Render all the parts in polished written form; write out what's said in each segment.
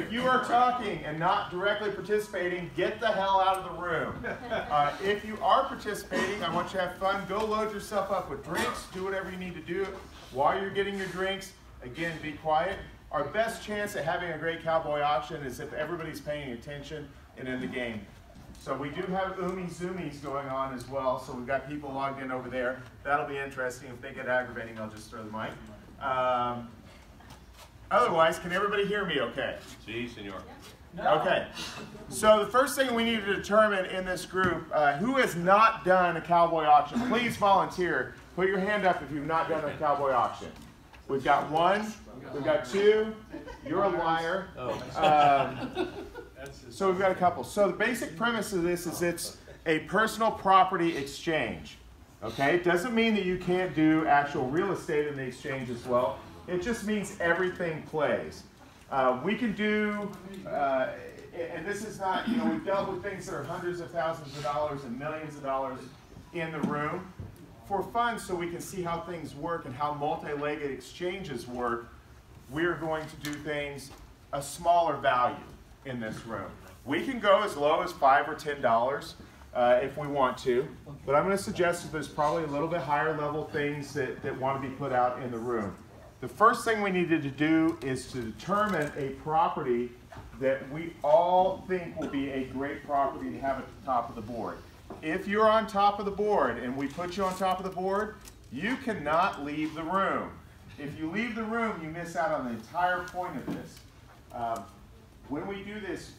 If you are talking and not directly participating, get the hell out of the room. If you are participating, I want you to have fun. Go load yourself up with drinks. Do whatever you need to do while you're getting your drinks. Again, be quiet. Our best chance at having a great cowboy auction is if everybody's paying attention and in the game. So we do have zoomies going on as well, so we've got people logged in over there. That'll be interesting. If they get aggravating, I'll just throw the mic. Otherwise, can everybody hear me okay? Si, senor. Okay. So the first thing we need to determine in this group, who has not done a cowboy auction? Please volunteer. Put your hand up if you've not done a cowboy auction. We've got one. We've got two. You're a liar. So we've got a couple. So the basic premise of this is it's a personal property exchange. Okay? It doesn't mean that you can't do actual real estate in the exchange as well. It just means everything plays. We can do, and this is not, we've dealt with things that are hundreds of thousands of dollars and millions of dollars in the room for fun so we can see how things work and how multi-legged exchanges work. We're going to do things a smaller value in this room. We can go as low as $5 or $10 if we want to, but I'm going to suggest that there's probably a little bit higher level things that want to be put out in the room. The first thing we needed to do is to determine a property that we all think will be a great property to have at the top of the board. If you're on top of the board and we put you on top of the board, you cannot leave the room. If you leave the room, you miss out on the entire point of this. When we do this,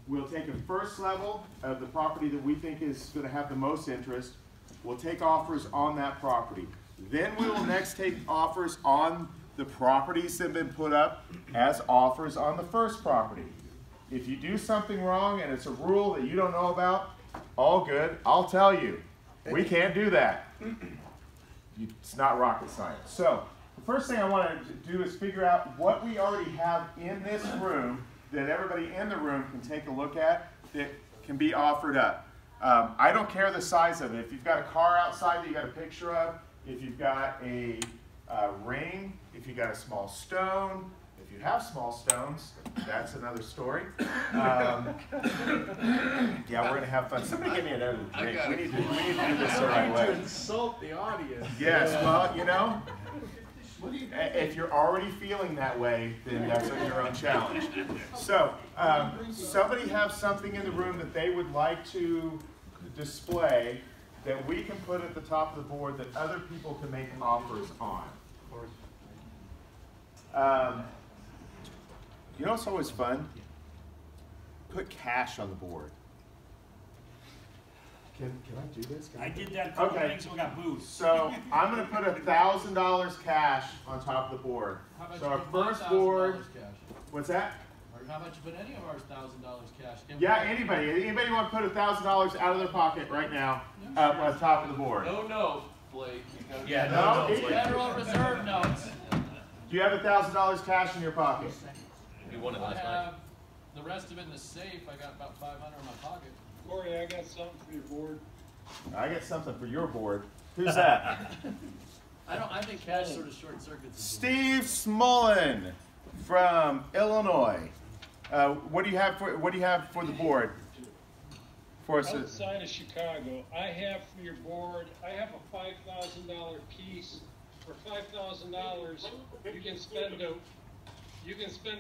we'll take a first level of the property that we think is going to have the most interest. We'll take offers on that property. Then we will next take offers on the properties that have been put up as offers on the first property. If you do something wrong and it's a rule that you don't know about, all good, I'll tell you. We can't do that. It's not rocket science. So the first thing I want to do is figure out what we already have in this room that everybody in the room can take a look at that can be offered up. I don't care the size of it. If you've got a car outside that you got a picture of, if you've got a ring, if you've got a small stone, if you have small stones, that's another story. Yeah, we're going to have fun. Somebody give me another drink. We need to do this the right way. To insult the audience. Yes, well, if you're already feeling that way, then that's your own challenge. So, somebody have something in the room that they would like to display that we can put at the top of the board that other people can make offers on. You know what's always fun? Put cash on the board. Can I do this? I did that a couple of things, so we got booze. So I'm going to put $1,000 cash on top of the board. So our first board. What's that? How about you put any of ours $1,000 cash? Yeah, anybody. Anybody want to put $1,000 out of their pocket right now up on top of the board? No, Blake. Yeah, no. Federal Reserve notes. Do you have $1,000 cash in your pocket? We won it last night. The rest of it in the safe. I got about $500 in my pocket. Corey, I got something for your board. I got something for your board. Who's that? I think cash sort of short circuits. Steve Smullen from Illinois. What do you have for the board? For us outside of Chicago, I have for your board. I have a $5,000 piece. For $5,000, you can spend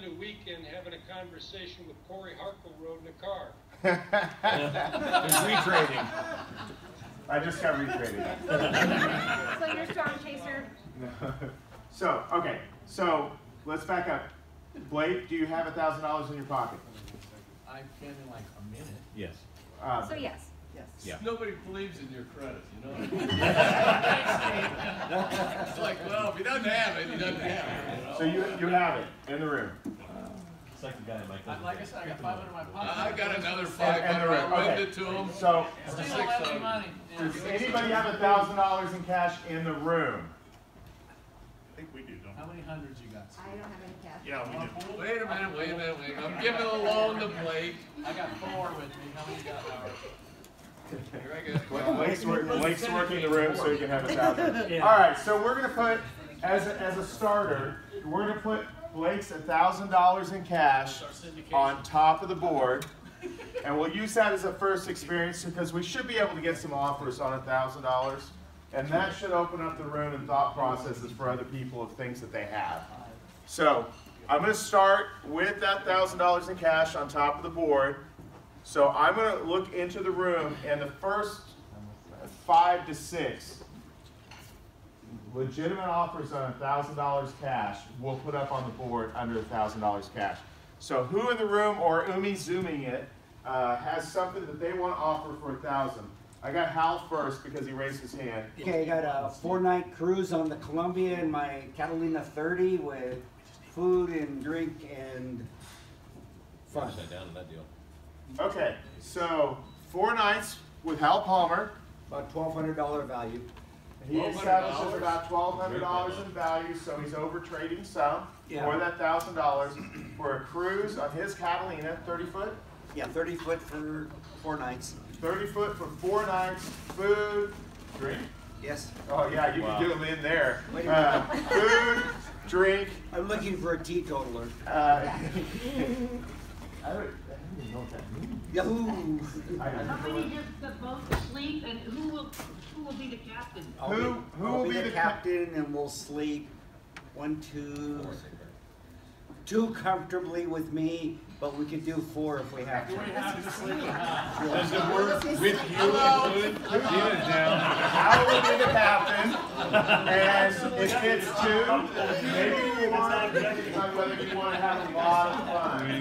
a weekend having a conversation with Corey Harkleroad in a car. There's retrading. I just got retraded. So you're storm chaser. So, okay. So let's back up. Blake, do you have $1,000 in your pocket? I can in like a minute. Yes. So yes. Yeah. Nobody believes in your credit, It's like, well, if he doesn't have it, he doesn't have it. So you have it in the room. It's like the guy in my Like I said, I got $500 in my pocket. I got another $500. Okay. I lent it to him. So Still lending money. does anybody have $1,000 in cash in the room? I think we do, don't How many hundreds you got? I don't have any cash. Yeah, we do. Wait a minute. I'm giving a loan to Blake. I got 4 with me. How many you got, Howard? Here I go. Blake's working the room so you can have $1,000. All right, so we're going to put, as a starter, we're going to put Blake's $1,000 in cash on top of the board. And we'll use that as a first experience because we should be able to get some offers on $1,000. And that should open up the room and thought processes for other people of things that they have. So I'm going to start with that $1,000 in cash on top of the board. So I'm going to look into the room, and the first 5 to 6 legitimate offers on $1,000 cash we'll put up on the board under $1,000 cash. So who in the room, or Umi zooming it, has something that they want to offer for $1,000? I got Hal first because he raised his hand. Okay, I got a 4-night cruise on the Columbia in my Catalina 30 with food and drink and fun. Down in that deal. Okay, so 4 nights with Hal Palmer. About $1,200 value. He establishes about $1,200 in value, so he's over trading some for that $1,000 for a cruise on his Catalina, 30 foot? Yeah, 30 foot for 4 nights. 30 foot for 4 nights, food, drink. Yes. Oh yeah, you can do them in there. Wait a minute. Food, drink. I'm looking for a teetotaler. I don't even know what that means. Yahoo! How many does the boat sleep, and who will be the captain? Who I'll be the captain, and we'll sleep 1, 2 comfortably with me, but we could do 4 if we have to. Does it work with you included? Gina's down. Hal will be the captain, and if it's 2, maybe you want to decide whether you want to have a lot of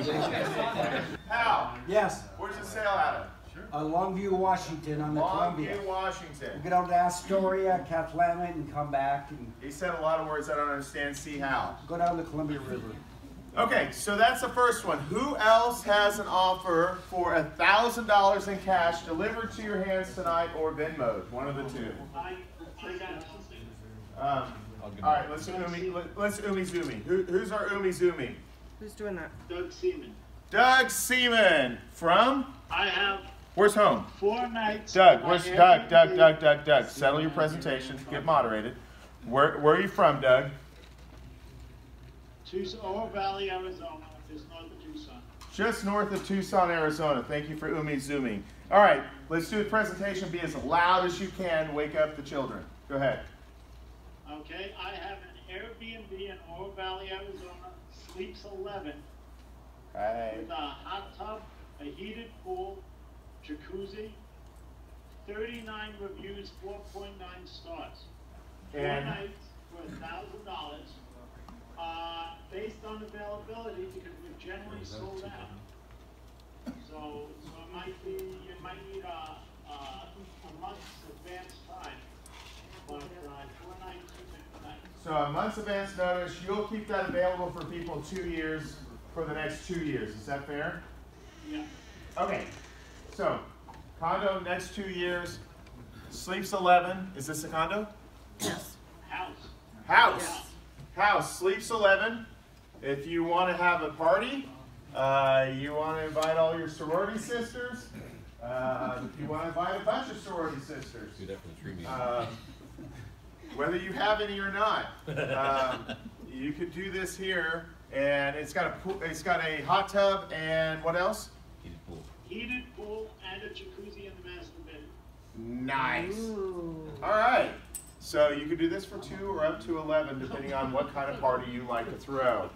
fun. Hal, Yes, where's the sail out of? Longview, Washington on the Columbia. Longview, Washington. We'll get on to Astoria, Cathlamet, and come back and He said a lot of words I don't understand. See how. go down the Columbia River. Okay, so that's the first one. Who else has an offer for $1,000 in cash delivered to your hands tonight, or Venmo'd? One of the two. All right, let's Umi Zoomy. Who's our Umi Zoomy? Who's doing that? Doug Seaman. Doug Seaman from? I have Where's home? 4 nights. Doug, where's Doug? Settle your presentation. Get moderated. Where are you from, Doug? Oro Valley, Arizona, just north of Tucson. Just north of Tucson, Arizona. Thank you for Umi Zooming. All right, let's do the presentation. Be as loud as you can. Wake up the children. Go ahead. Okay, I have an Airbnb in Oro Valley, Arizona, sleeps 11, Hey. with a hot tub, a heated pool, jacuzzi, 39 reviews, 4.9 stars. 4 And nights for $1,000. Based on availability, because we're generally sold out. So it might need a month's advance time, but 4 nights, 2 nights. so a month's advance notice. You'll keep that available for people 2 years for the next 2 years. Is that fair? Yeah. Okay. So condo next 2 years. Sleeps 11. Is this a condo? Yes. House. House sleeps 11. If you want to have a party, you want to invite all your sorority sisters. If you want to invite a bunch of sorority sisters. Do that for the tree meeting. Whether you have any or not, you could do this here, and it's got a hot tub and what else? Heated pool. Heated pool and a jacuzzi in the master bedroom. Nice. Ooh. All right. So you could do this for 2 or up to 11, depending on what kind of party you like to throw.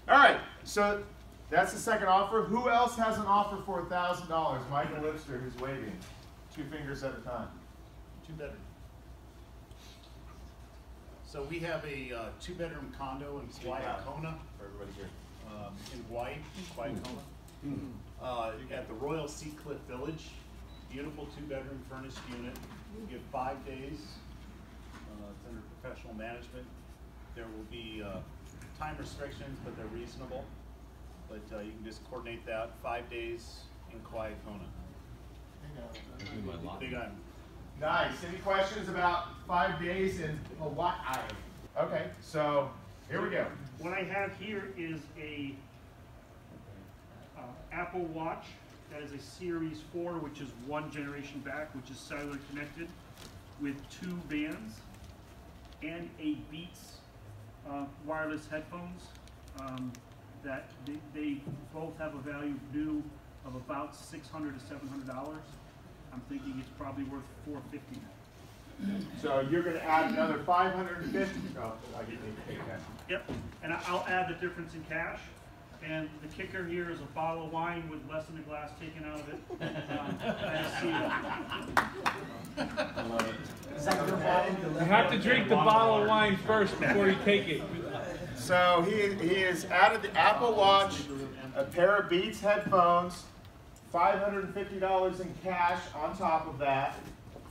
All right. So that's the second offer. Who else has an offer for $1,000? Michael Lipster, who's waving. 2 fingers at a time. 2-bedroom. So we have a 2-bedroom condo in Guayacona, For everybody here. in Hawaii, Guayacona. At the Royal Sea Cliff Village. Beautiful 2-bedroom furnished unit. We give 5 days. It's under professional management. There will be time restrictions, but they're reasonable. But you can just coordinate that. 5 days in Guayacona. Big Island. Nice. Any questions about 5 days in Hawaii? Okay, so here we go. What I have here is a Apple Watch. That is a Series 4, which is 1 generation back, which is cellular connected, with 2 bands, and a Beats wireless headphones. that they both have a value new of about $600 to $700. I'm thinking it's probably worth $450 now. So you're going to add another 550. Oh, I get to take that. Yep, and I'll add the difference in cash. And the kicker here is a bottle of wine with less than a glass taken out of it. I love it. Is that your bottle? You have to drink the bottle of wine first before you take it. So he has added the Apple Watch, a pair of Beats headphones, $550 in cash on top of that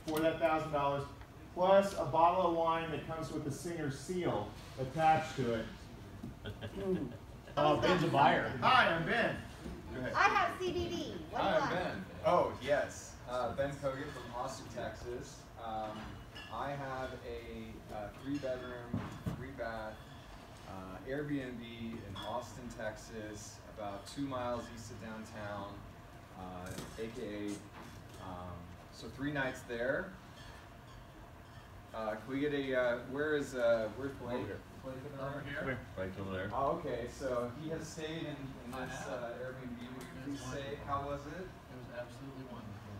for that $1,000, plus a bottle of wine that comes with the singer's seal attached to it. Ben's a buyer. Hi, I'm Ben. I have CBD. What do you Hi, want? Ben. Oh, yes. Ben Kogan from Austin, Texas. I have a 3-bedroom, 3-bath Airbnb in Austin, Texas, about 2 miles east of downtown, aka, so 3 nights there. Can we get a, where's Blake? Blake over here? Right over there. Oh, okay, so he has stayed in this Airbnb. Would you please say, how was it? It was absolutely wonderful.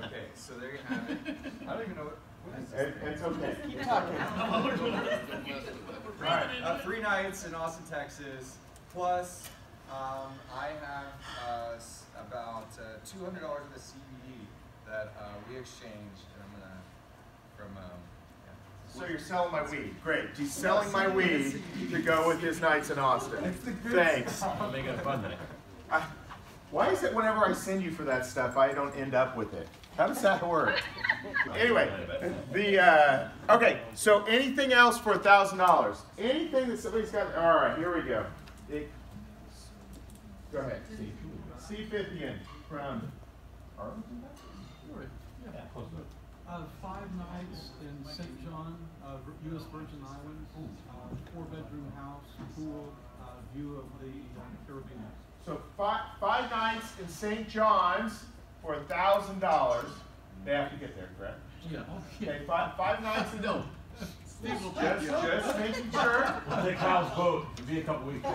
Okay, so there you have it. I don't even know what is this? It's okay. Keep talking. All right, 3 nights in Austin, Texas, plus I have about $200 of the CBD that we exchanged, and I'm gonna from. So you're selling my weed. Great. He's selling my weed to go with his nights in Austin. Thanks. I'll make it a fun night. Why is it whenever I send you for that stuff, I don't end up with it? How does that work? Anyway, okay, so anything else for $1,000? Anything that somebody's got, all right, here we go. Go ahead, C-50 from Arlington? Yeah, close to it. 5 nights in St. John, U.S. Virgin Islands, 4-bedroom house, pool, view of the Caribbean. So five nights in St. John's for $1,000. They have to get there, correct? Yeah. Okay, five nights in No. just making sure. We'll take Kyle's boat. It'll be a couple weeks.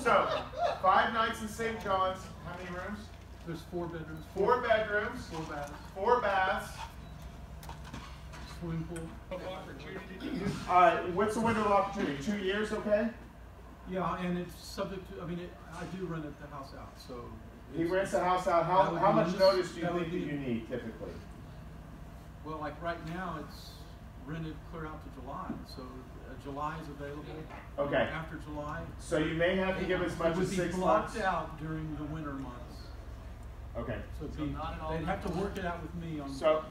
So 5 nights in St. John's. How many rooms? There's 4 bedrooms. 4 bedrooms. 4 baths. 4 baths. Swimming pool. What's the window of opportunity? 2 years, okay? Yeah, and it's subject to, I mean, I do rent the house out, so. He rents the house out. That would How be much in this- notice do you that would think that be- you need typically? Well, like right now, it's rented clear out to July, so July is available. Okay. After July. So you may have to give as much as 6 It would be months. blocked out during the winter months. Okay. So it'd be, they'd have to work it out with me on. So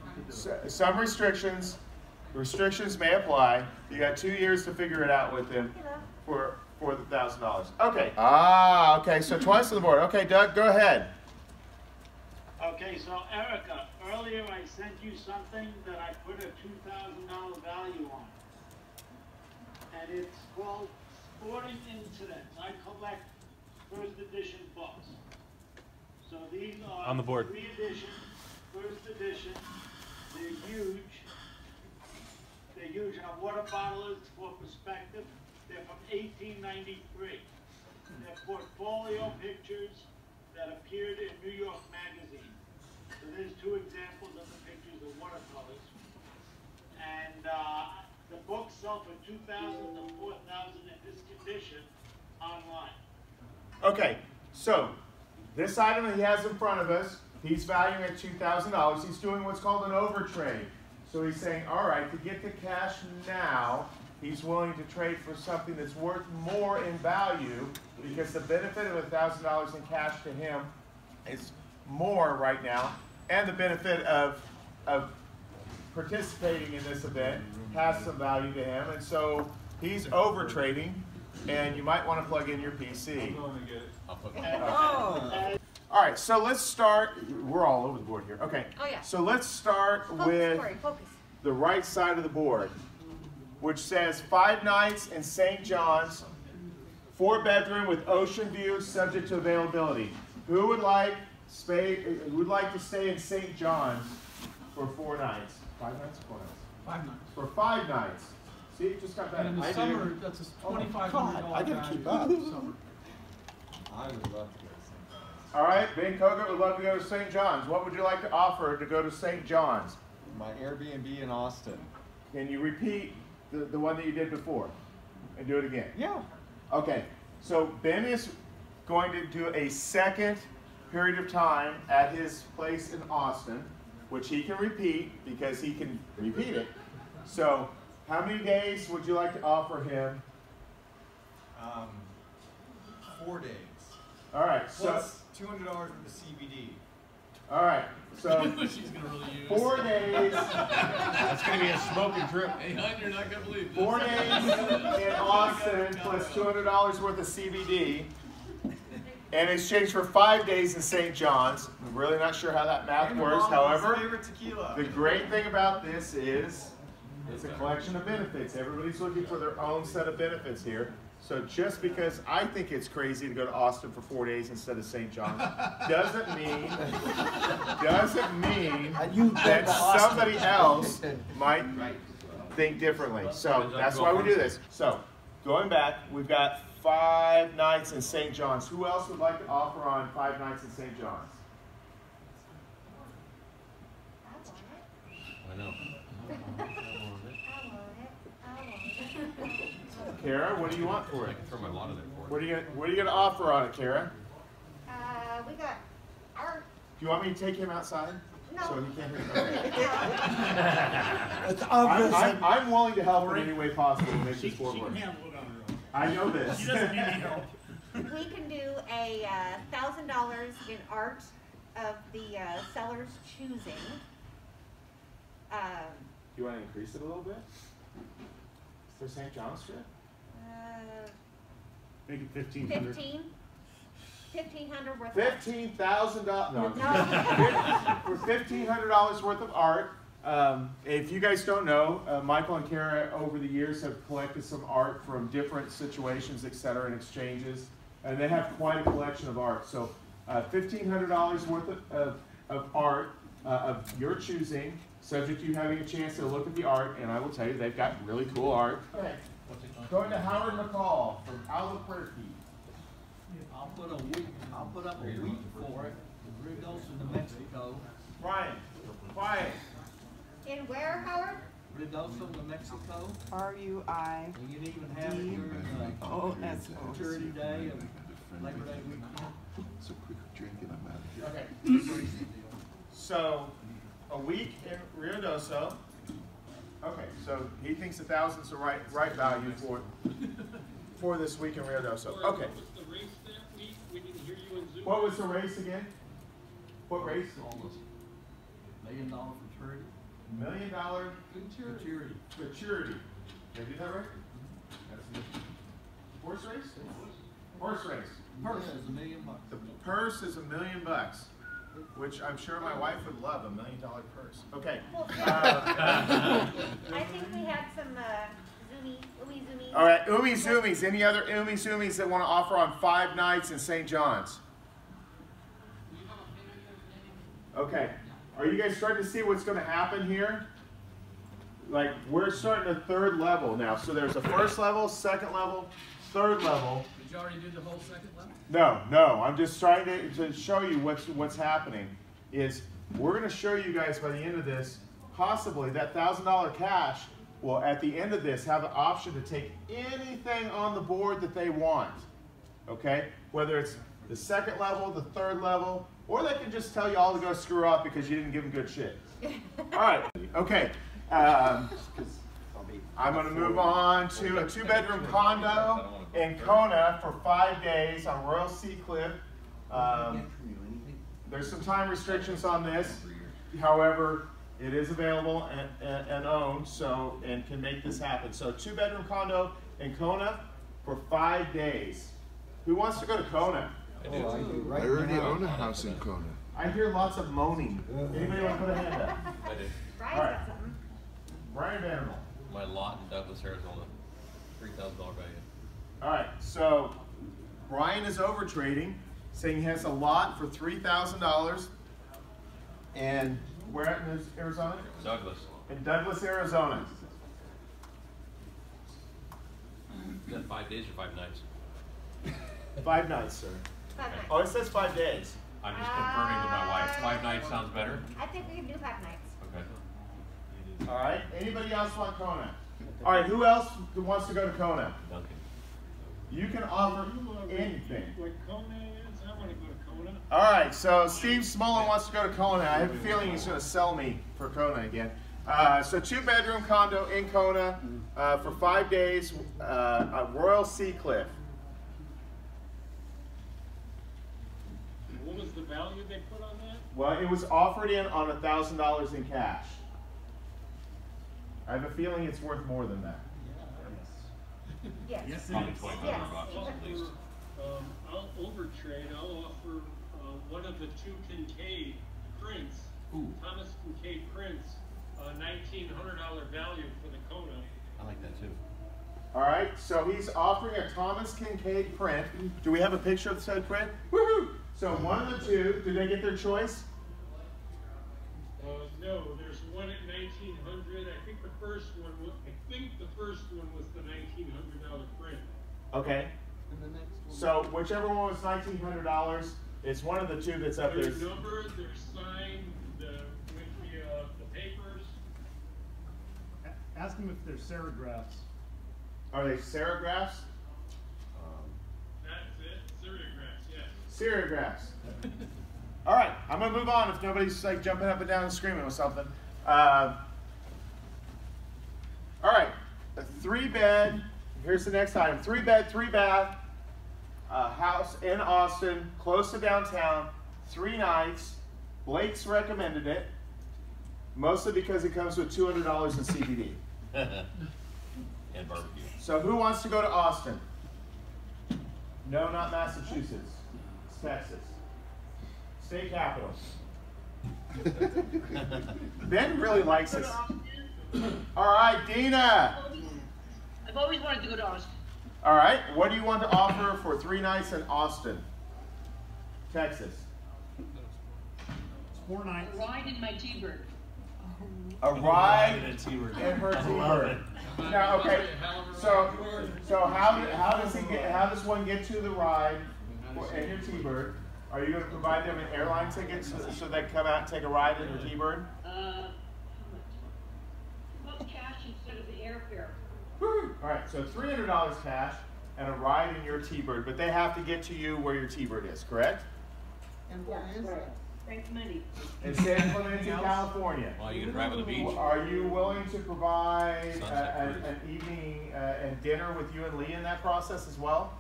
some restrictions may apply. You got 2 years to figure it out with him for the $1,000. Okay. Okay. So twice to the board. Okay, Doug, go ahead. Okay, so Erica, earlier I sent you something that I put a $2,000 value on. And it's called Sporting Incidents. I collect first edition books. So these are On the board. 3 edition, first edition. They're huge. They're huge. Our water bottle is for perspective. They're from 1893. They're portfolio pictures that appeared in New York Magazine. So there's 2 examples of the pictures of watercolors. And the books sell for $2,000 to $4,000 in this condition online. Okay. So this item that he has in front of us, he's valuing at $2,000. He's doing what's called an overtrade. So he's saying, all right, to get the cash now, he's willing to trade for something that's worth more in value because the benefit of $1,000 in cash to him is more right now, and the benefit of participating in this event has some value to him, and so he's overtrading, and you might want to plug in your PC. All right, so let's start. We're all over the board here. Okay. Oh, yeah. So let's start with Focus. the right side of the board, which says 5 nights in St. John's, 4-bedroom with ocean view, subject to availability. Who would like to stay in St. John's for 4 nights? 5 nights or 4 nights? 5 nights. For 5 nights. See, you just got better. And in the I summer, do. that's a Oh my $2,500 God, I gotta value keep up. in the summer. I would love to go to St. John's. All right, Ben Kogut would love to go to St. John's. What would you like to offer to go to St. John's? My Airbnb in Austin. Can you repeat the one that you did before and do it again? Yeah. Okay, so Ben is going to do a second period of time at his place in Austin, which he can repeat because he can repeat it. So how many days would you like to offer him? 4 days. All right, so Plus $200 worth of CBD. all right, so She's gonna really use. 4 days. That's gonna be a smoke and drip. Hey, hon, you're not gonna believe this. 4 days in Austin plus $200 worth of CBD in exchange for 5 days in St. John's. I'm really not sure how that math works. However, favorite tequila. the great thing about this is it's a collection of benefits. Everybody's looking for their own set of benefits here. So just because I think it's crazy to go to Austin for 4 days instead of St. John's doesn't mean that somebody else might think differently. So that's why we do this. So going back, we've got 5 nights in St. John's. Who else would like to offer on 5 nights in St. John's? I know. Kara, what do you want for I it? can throw my lot in there for it. What are you gonna offer on it, Kara? We got our, Do you want me to take him outside? no. So he can't hear you? It's obvious. I'm willing to help in any way possible to make this board work. handle it on her own. I know this. She doesn't need any help. We can do a $1,000 in art of the seller's choosing. Do you want to increase it a little bit? For St. John's trip? Make it 1,500. 1,500 worth. $15,000. No. No. For $1,500 worth of art. If you guys don't know, Michael and Kara over the years have collected some art from different situations, etc., and exchanges, and they have quite a collection of art. So, $1,500 worth of art of your choosing, subject to you having a chance to look at the art, and I will tell you they've got really cool art. Okay. Going to Howard McCall from Albuquerque. I'll put up a week for it. It goes to New Mexico. Brian, quiet. In where, Howard? Reynosa, New Mexico. R-U-I. And you can even have it during Maturity Day and Labor Day weekend. So quick drinking, I'm out of here. Okay. So, a week in Ruidoso. Okay, so he thinks 1,000 is the right value for this week in Ruidoso. Okay. What's the race that week? We didn't hear you in Zoom. What was the race again? What race? Almost $1 million for charity. $1 million Maturity. maturity. Did I do that right? That's it. Horse race? Horse race. Purse is $1 million. The purse is $1 million, which I'm sure my wife would love, $1 million purse. Okay. Well, I think we had some Umi Zoomies. All right, Umi Zoomies. Any other Umi Zoomies that want to offer on 5 nights in St. John's? Okay. Are you guys starting to see what's going to happen here? Like, we're starting a 3rd level now. So there's a 1st level, 2nd level, 3rd level. Did you already do the whole second level? No. I'm just trying to show you what's happening. Is we're going to show you guys by the end of this, possibly that $1,000 cash will, at the end of this, have an option to take anything on the board that they want. Okay? Whether it's the 2nd level, the 3rd level, or they can just tell you all to go screw off because you didn't give them good shit. All right. Okay. I'm going to move on to a 2-bedroom condo in Kona for 5 days on Royal Sea Cliff. There's some time restrictions on this. However, it is available and owned, so, and can make this happen. So 2-bedroom condo in Kona for 5 days. Who wants to go to Kona? I already own a house in Kona. I hear lots of moaning. Anybody want to put a hand up? I did. Brian's All right. got something. Brian Vanderbilt. My lot in Douglas, Arizona. $3,000 value. All right, so Brian is over trading, saying he has a lot for $3,000. And where in Arizona? Douglas. In Douglas, Arizona. Is that 5 days or 5 nights? 5 nights, sir. 5 nights. Oh, it says 5 days. I'm just confirming with my wife. 5 nights sounds better? I think we can do 5 nights. Okay. All right. Anybody else want Kona? All right. Who else wants to go to Kona? Duncan. You can offer anything. What Kona is, I wanna go to Kona. All right. So Steve Smolin wants to go to Kona. I have a feeling he's going to sell me for Kona again. So 2-bedroom condo in Kona for 5 days. Royal Sea Cliff. What was the value they put on that? Well, it was offered in on $1,000 in cash. I have a feeling it's worth more than that. Yes. Yes, it Probably is. $2,500 Yes. at least. I'll overtrade, I'll offer, one of the 2 Kincaid prints, Ooh. Thomas Kincaid prints, $1,900 value for the Kona. I like that too. All right, so he's offering a Thomas Kincaid print. Do we have a picture of said print? Woohoo! So one of the 2, did they get their choice? No, there's one at 1,900. I think the first one was the $1,900 print. Okay. And the next one. So whichever one was $1,900, it's one of the 2 that's up there. They're numbered, they're signed, with the papers. Ask them if they're serigraphs. Are they serigraphs? That's it, serigraphs, yes. Serigraphs. All right, I'm gonna move on if nobody's like jumping up and down and screaming with something. All right, a 3-bed. Here's the next item: 3-bed, 3-bath house in Austin, close to downtown. 3 nights. Blake's recommended it, mostly because it comes with $200 in CBD. And barbecue. So who wants to go to Austin? No, not Massachusetts. It's Texas. State capital. Ben really likes this. All right, Dina. I've always wanted to go to Austin. All right, what do you want to offer for 3 nights in Austin, Texas? It's 4 nights. A ride in my T-Bird. A ride in her T-Bird. Now, okay. So how does one get to the ride in your T-Bird? Are you going to provide them an airline ticket so they can come out and take a ride in your T-Bird? How much cash instead of the airfare? All right, so $300 cash and a ride in your T-Bird, but they have to get to you where your T-Bird is, correct? And where is it? Thanks, Mindy. In San Clemente, California. Well, you can drive on the beach. Are you willing to provide Sunset cruise. an evening and dinner with you and Lee in that process as well?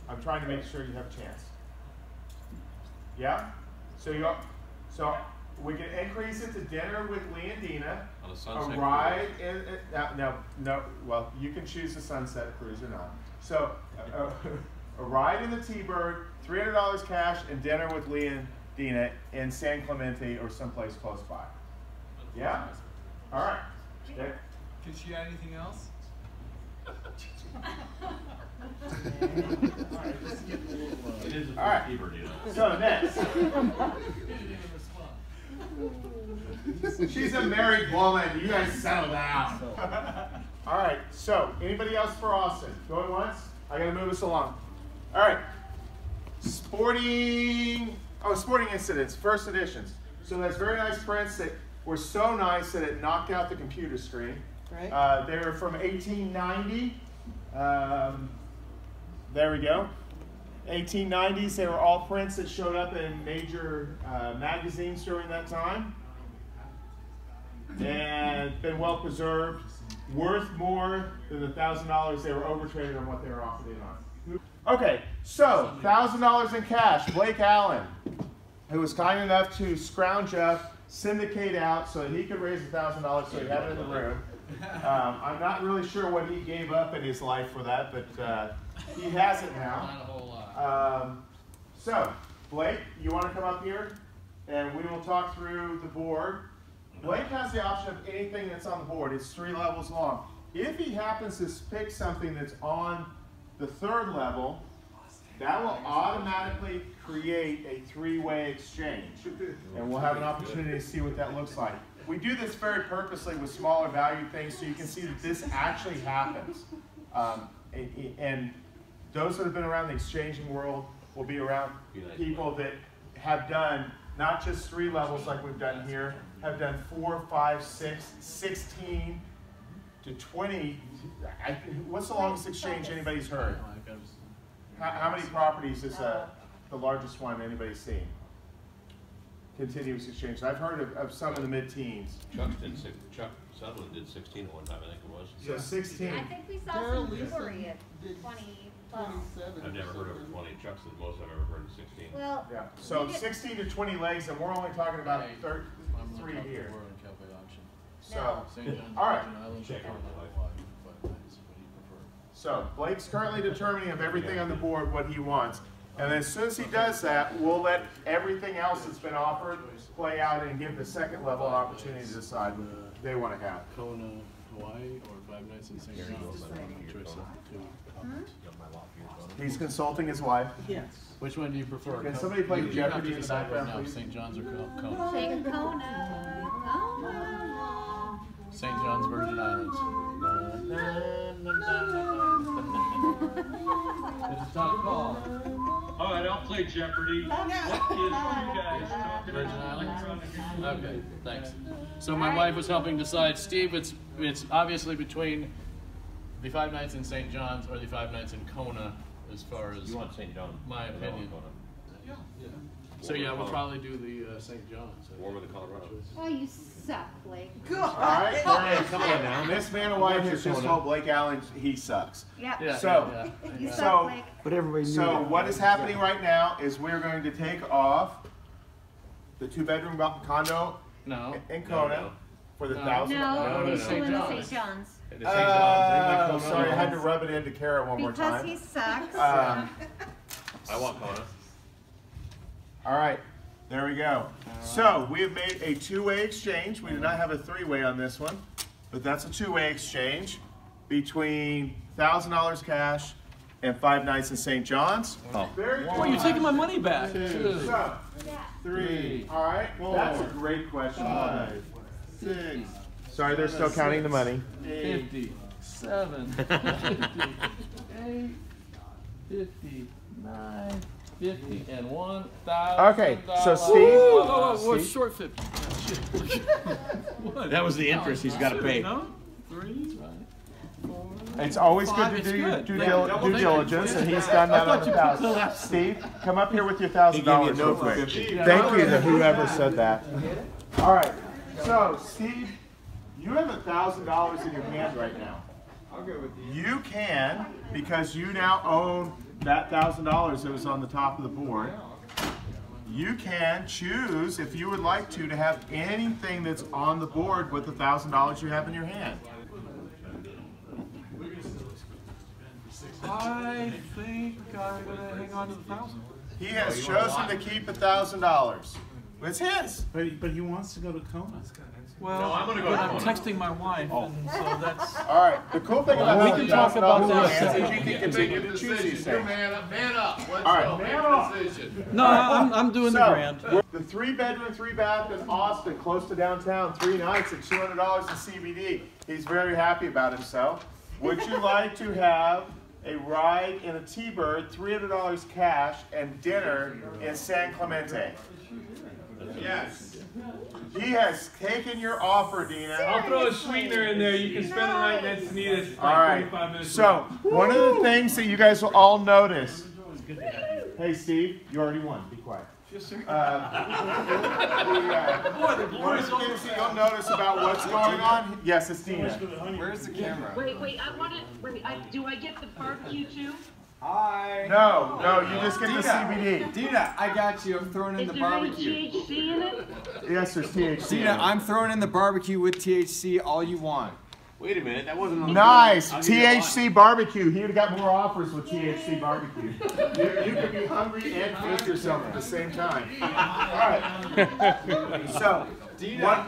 I'm trying to make sure you have a chance. Yeah? So we can increase it to dinner with Lee and Dina. On a sunset ride in no. Well, you can choose the sunset cruise or not. So a ride in the T-Bird, $300 cash, and dinner with Lee and Dina in San Clemente or someplace close by. Yeah? All right. Okay. Can she add anything else? It is a All right. T-Bird deal. So next. She's a married woman. You guys settle down. All right. So anybody else for Austin? Going once? I gotta move us along. All right. Sporting incidents, first editions. So that's very nice prints that were so nice that it knocked out the computer screen. Right. They were from 1890. There we go. 1890s. They were all prints that showed up in major magazines during that time. And been well preserved. Worth more than the $1,000 they were overtraded on what they were offered in on. Okay, so $1,000 in cash. Blake Allen, who was kind enough to scrounge up, syndicate out so that he could raise $1,000 so he had it in the room. I'm not really sure what he gave up in his life for that, but he has it now. Not a whole lot. So, Blake, you want to come up here and we will talk through the board. Blake has the option of anything that's on the board. It's 3 levels long. If he happens to pick something that's on the 3rd level, that will automatically create a 3-way exchange. And we'll have an opportunity to see what that looks like. We do this very purposely with smaller value things so you can see that this actually happens. And those that have been around the exchanging world will be around people that have done not just 3 levels like we've done here, have done 4, 5, 6, 16 to 20. What's the longest exchange anybody's heard? How many properties is the largest one anybody's seen? Continuous exchange. I've heard of some in the mid-teens. Chuck Sutherland did 16 at one time, I think it was. So 16. I think we saw some jewelry at 20 plus. I've never heard of 20. Chuck's the most I've ever heard of 16. Well, yeah. So 16 to 20 legs, and we're only talking about 3 here. So, all right. So Blake's currently determining of everything on the board what he wants. And then as soon as he does that, we'll let everything else that's been offered play out and give the second level an opportunity to decide what they want to have. Kona, Hawaii, or 5 nights in St. John's? Choice of the 2. He's consulting his wife. Yes. Which one do you prefer? Can somebody play Jeopardy in the background, now, please? St. John's or Kona? Kona. St. John's Virgin Islands. It's a tough call. All right, I'll play Jeopardy. What is you guys talking Virgin about? Islands? Okay, thanks. So my wife was helping decide, Steve, it's obviously between the 5 nights in St. John's or the 5 nights in Kona, as far as You want St. John? my opinion. Yeah. So yeah, we'll probably do the St. John's. Warmer than Colorado. Oh, you suck, Blake. All right, come on now. This man and wife has just told Blake Allen he sucks. Yep. Yeah, So, You suck, Blake. But everybody knew so that. what is happening right now is we're going to take off the 2-bedroom condo No. in Kona No. for the No. $1,000. No, no, St. John's. John's. Sorry, I had to rub it into Kara one more Because time. he sucks. I want Kona. All right, there we go. So we have made a 2-way exchange. We do not have a 3-way on this one, but that's a 2-way exchange between $1,000 cash and 5 nights in St. John's. Oh. Very Oh, you're taking my money back. 2, so, 3. All right, that's a great question. 5, 6. Sorry, they're still counting the money. 50, 7, 58, 59, 50, and 1,000. Okay, so Steve. Whoa, Steve? short 50. What? That was the interest he's got to pay. No? 3, 4. It's always good to It's do your good. due Yeah, diligence, and he's done that on the $1,000. Steve, come up here with your $1,000 real quick. Thank you to whoever said that. All right, so Steve, you have $1,000 in your hand right now. I'll go with you. You can, because you now own that $1,000 that was on the top of the board. You can choose, if you would like to have anything that's on the board with the $1,000 you have in your hand. I think I'm gonna hang on to the 1,000. He has chosen to keep $1,000. It's his. But he wants to go to Kona. Well, No, I'm gonna go to I'm Kona. texting my wife, and so that's. All right. The cool thing about We having can talk about $1,000 this. is you can Make continue a to choose decision. these You're things. man up. Let's All right, go. man Make up. a decision. No, I'm doing the grand. The 3-bedroom, 3-bath in Austin, close to downtown, 3 nights at $200 in CBD. He's very happy about himself. Would you like to have a ride in a T-Bird, $300 cash, and dinner in San Clemente? Yes. He has taken your offer, Dina. I'll throw a sweetener in there. You can spend the night next to Nita. It's All like right. 45 minutes. So, one of the things that you guys will all notice. Hey, Steve, you already won. Be quiet. Yes, sir. One of the things that you'll notice about what's going on. Yes, it's Dina. Where's the camera? Wait, I want to, do I get the barbecue too? Hi. No, you just get the CBD. Dina, I got you. I'm throwing in Is the there any barbecue. THC in it? Yes, there's THC. Dina, I'm throwing in the barbecue with THC all you want. Wait a minute, that wasn't on the Nice. board. I'll give you THC barbecue. He would have got more offers with THC barbecue. You can be hungry and feed yourself at the same time. All right. So, Dina.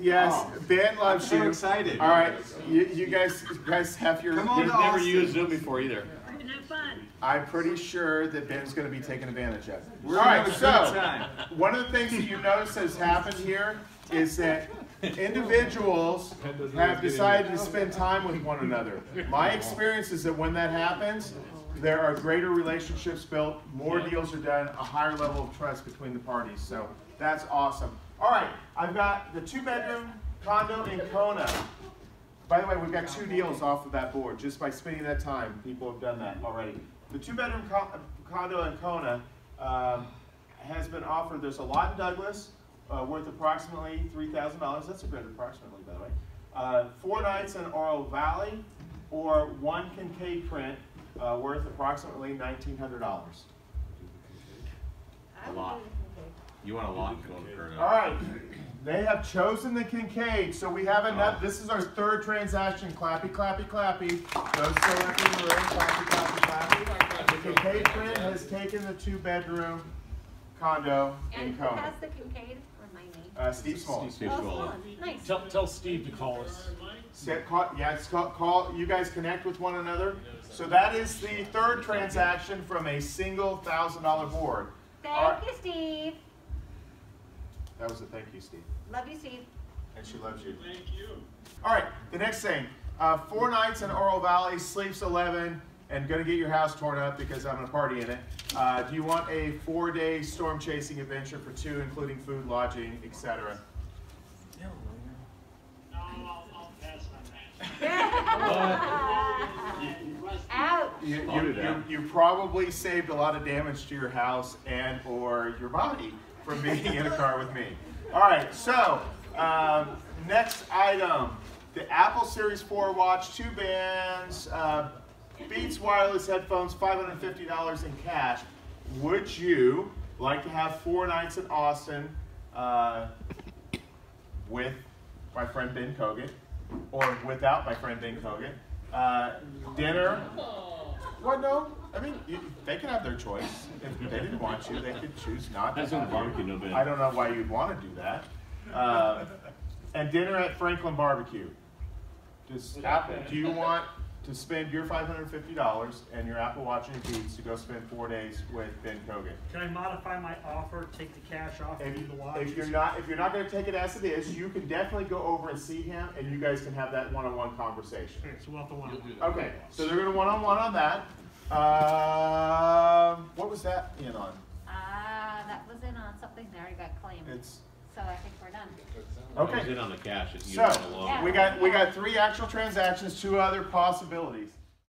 yes, Ben loves you. I'm so excited. All right, you guys have your. Come on, He's never used Zoom before either. Have fun. I'm pretty sure that Ben's going to be taken advantage of. We're All gonna right, have a good so time. one of the things that you notice has happened here is that individuals have decided to spend time with one another. My experience is that when that happens, there are greater relationships built, more deals are done, a higher level of trust between the parties. So that's awesome. All right, I've got the 2-bedroom condo in Kona. By the way, we've got 2 deals off of that board just by spending that time. People have done that already. The 2-bedroom condo in Kona has been offered. There's a lot in Douglas worth approximately $3,000. That's a good approximately, by the way. 4 nights in Oro Valley, or 1 Kincaid print worth approximately $1,900. A lot. You want a lot going to turn out. All right, they have chosen the Kincaid, so we have enough. This is our 3rd transaction. Clappy, clappy, clappy. Those still up in the room. Clappy, clappy, clappy. The Kincaid print has taken the 2-bedroom condo in Kona. And who has the Kincaid? Remind me. Steve Small. Steve Small. Nice. Tell Steve to call us. Call. You guys connect with one another. So that is the 3rd transaction from a single $1,000 board. Thank you, Steve. That was a thank you, Steve. Love you, Steve. And she loves you. Thank you. All right, the next thing. 4 nights in Oro Valley, sleeps 11, and going to get your house torn up because I'm going to party in it. Do you want a 4-day storm chasing adventure for 2, including food, lodging, etc.? No, I'll pass on that. Out. You probably saved a lot of damage to your house and or your body from being in a car with me. All right, so next item, the Apple Series 4 watch, 2 bands, Beats wireless headphones, $550 in cash. Would you like to have 4 nights in Austin with my friend Ben Kogan, or without my friend Ben Kogan? Dinner. What? No. I mean, they can have their choice. If they didn't want you, they could choose not to. That's on the barbecue, no Ben. I don't know why you'd want to do that. And dinner at Franklin Barbecue. Do you want to spend your $550 and your Apple Watch and Beats to go spend 4 days with Ben Kogan? Can I modify my offer, take the cash off, and leave the watch? If you're not going to take it as it is, you can definitely go over and see him, and you guys can have that one-on-one conversation. Okay, so we'll have to one-on-one. Okay, so they're going to one-on-one on that. What was that in on? That was in on something there. I got claimed. So I think we're done. Okay. It was in on the cash. So we got 3 actual transactions, 2 other possibilities.